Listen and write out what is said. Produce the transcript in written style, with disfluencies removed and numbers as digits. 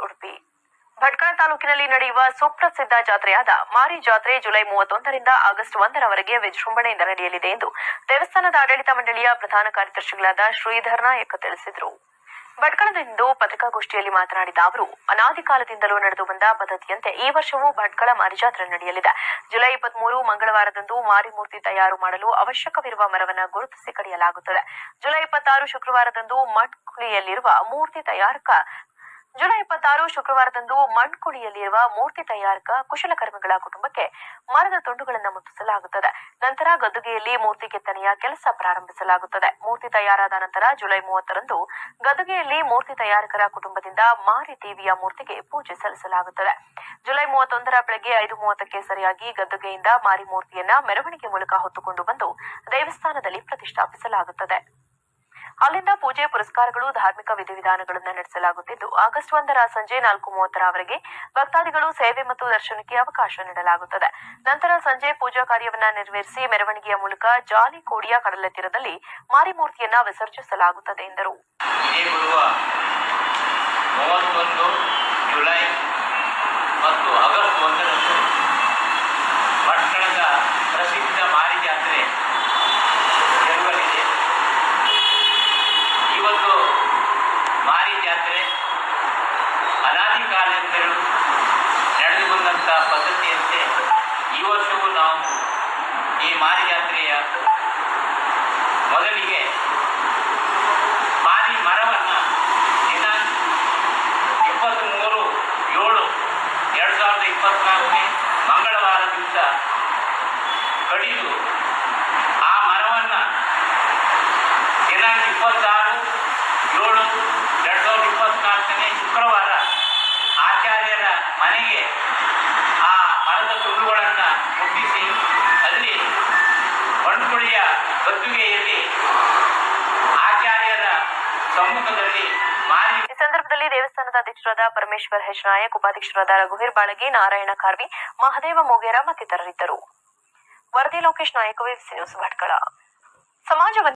ಉಡುಪಿ ಭಟ್ಕಳ ತಾಲೂಕಿನಲ್ಲಿ ನಡೆಯುವ ಸುಪ್ರಸಿದ್ಧ ಜಾತ್ರೆಯಾದ ಮಾರಿ ಜಾತ್ರೆ ಜುಲೈ 31ರಿಂದ ಆಗಸ್ಟ್ 1ರವರೆಗೆ ವಿಜೃಂಭಣೆಯಿಂದ ನಡೆಯಲಿದೆ ಎಂದು ದೇವಸ್ಥಾನದ ಆಡಳಿತ ಮಂಡಳಿಯ ಪ್ರಧಾನ ಕಾರ್ಯದರ್ಶಿಗಳಾದ ಶ್ರೀಧರ್ ನಾಯಕ್ ತಿಳಿಸಿದರು. ಭಟ್ಕಳದಲ್ಲಿಂದು ಪತ್ರಿಕಾಗೋಷ್ಠಿಯಲ್ಲಿ ಮಾತನಾಡಿದ ಅವರು, ಅನಾದಿ ಕಾಲದಿಂದಲೂ ನಡೆದು ಬಂದ ಪದ್ಧತಿಯಂತೆ ಈ ವರ್ಷವೂ ಭಟ್ಕಳ ಮಾರಿಜಾತ್ರೆ ನಡೆಯಲಿದೆ. ಜುಲೈ 23 ಮಂಗಳವಾರದಂದು ಮಾರಿಮೂರ್ತಿ ತಯಾರು ಮಾಡಲು ಅವಶ್ಯಕವಿರುವ ಮರವನ್ನು ಗುರುತಿಸಿ ಕಡಿಯಲಾಗುತ್ತದೆ. ಜುಲೈ 26 ಶುಕ್ರವಾರದಂದು ಮಣ್ಕುಳಿಯಲ್ಲಿರುವ ಮೂರ್ತಿ ತಯಾರಕ ಕುಶಲಕರ್ಮಿಗಳ ಕುಟುಂಬಕ್ಕೆ ಮರದ ತುಂಡುಗಳನ್ನು ಮುಟ್ಟಿಸಲಾಗುತ್ತದೆ. ನಂತರ ಗದ್ದುಗೆಯಲ್ಲಿ ಮೂರ್ತಿ ಕೆತ್ತನೆಯ ಕೆಲಸ ಪ್ರಾರಂಭಿಸಲಾಗುತ್ತದೆ. ಮೂರ್ತಿ ತಯಾರಾದ ನಂತರ ಜುಲೈ 30ರಂದು ಗದ್ದುಗೆಯಲ್ಲಿ ಮೂರ್ತಿ ತಯಾರಕರ ಕುಟುಂಬದಿಂದ ಮಾರಿ ದೇವಿಯ ಮೂರ್ತಿಗೆ ಪೂಜೆ ಸಲ್ಲಿಸಲಾಗುತ್ತದೆ. ಜುಲೈ 31ರ ಬೆಳಗ್ಗೆ 5:30ಕ್ಕೆ ಸರಿಯಾಗಿ ಗದ್ದುಗೆಯಿಂದ ಮಾರಿ ಮೂರ್ತಿಯನ್ನ ಮೆರವಣಿಗೆ ಮೂಲಕ ಹೊತ್ತುಕೊಂಡು ಬಂದು ದೇವಸ್ಥಾನದಲ್ಲಿ ಪ್ರತಿಷ್ಠಾಪಿಸಲಾಗುತ್ತದೆ. ಅಲ್ಲಿಂದ ಪೂಜೆ ಪುರಸ್ಕಾರಗಳು ಧಾರ್ಮಿಕ ವಿಧಿವಿಧಾನಗಳನ್ನು ನಡೆಸಲಾಗುತ್ತಿದ್ದು, ಆಗಸ್ಟ್ 1ರ ಸಂಜೆ 4:30ರವರೆಗೆ ಭಕ್ತಾದಿಗಳು ಸೇವೆ ಮತ್ತು ದರ್ಶನಕ್ಕೆ ಅವಕಾಶ ನೀಡಲಾಗುತ್ತದೆ. ನಂತರ ಸಂಜೆ ಪೂಜಾ ಕಾರ್ಯವನ್ನ ನೆರವೇರಿಸಿ ಮೆರವಣಿಗೆಯ ಮೂಲಕ ಜಾಲಿಕೋಡಿಯ ಕಡಲ ತೀರದಲ್ಲಿ ಮಾರಿಮೂರ್ತಿಯನ್ನ ವಿಸರ್ಜಿಸಲಾಗುತ್ತದೆ ಎಂದರು. ಜುಲೈ ಮತ್ತು ಆಗಸ್ಟ್ 1ರಂದು ಭಟ್ಕಳದ ಪ್ರಸಿದ್ಧ ಮಾರಿ ಜಾತ್ರೆ ಜರುಗಲಿದೆ. ಈ ಒಂದು ಮಾರಿ ಜಾತ್ರೆ ಅನಾದಿ ಕಾಲದಿಂದಲೂ ನಡೆದು ಬಂದಂಥ ಪದ್ಧತಿಯಂತೆ ಈ ವರ್ಷವೂ ನಾವು ಈ ಮಾರಿ ಜಾತ್ರೆಯ ಮೊದಲಿಗೆ ಮಾರಿ ಮರವನ್ನು ದಿನಾಂಕ 23/7/2024 ಮಂಗಳವಾರ ದಿವಸ ಕಡಿದು ಆ ಮರವನ್ನು ದಿನಾಂಕ 26/7/2024 ಶುಕ್ರವಾರ ಆಚಾರ್ಯರ ಮನೆಗೆ ಆ ಮರದ ತುಂಡುಗಳನ್ನು ಮುಟ್ಟಿಸಿ ಅಲ್ಲಿ ಮಣ್ಕುಳಿಯ ಗದ್ದುಗೆಯಲ್ಲಿ ಆಚಾರ್ಯರ ಸಮ್ಮುಖದಲ್ಲಿ ಮಾರಿ. ಈ ಸಂದರ್ಭದಲ್ಲಿ ದೇವಸ್ಥಾನದ ಅಧ್ಯಕ್ಷರಾದ ಪರಮೇಶ್ವರ್ ಹೆಚ್ ನಾಯಕ್, ಉಪಾಧ್ಯಕ್ಷರಾದ ರಘುವೀರ್ ಬಾಳಗಿ, ನಾರಾಯಣ ಖಾರ್ವಿ, ಮಹದೇವ ಮೊಗೇರ ಮತ್ತಿತರರಿದ್ದರು. ವರದಿ ಲೋಕೇಶ್ ನಾಯಕ್, ನ್ಯೂಸ್ ಭಟ್ಕಳ.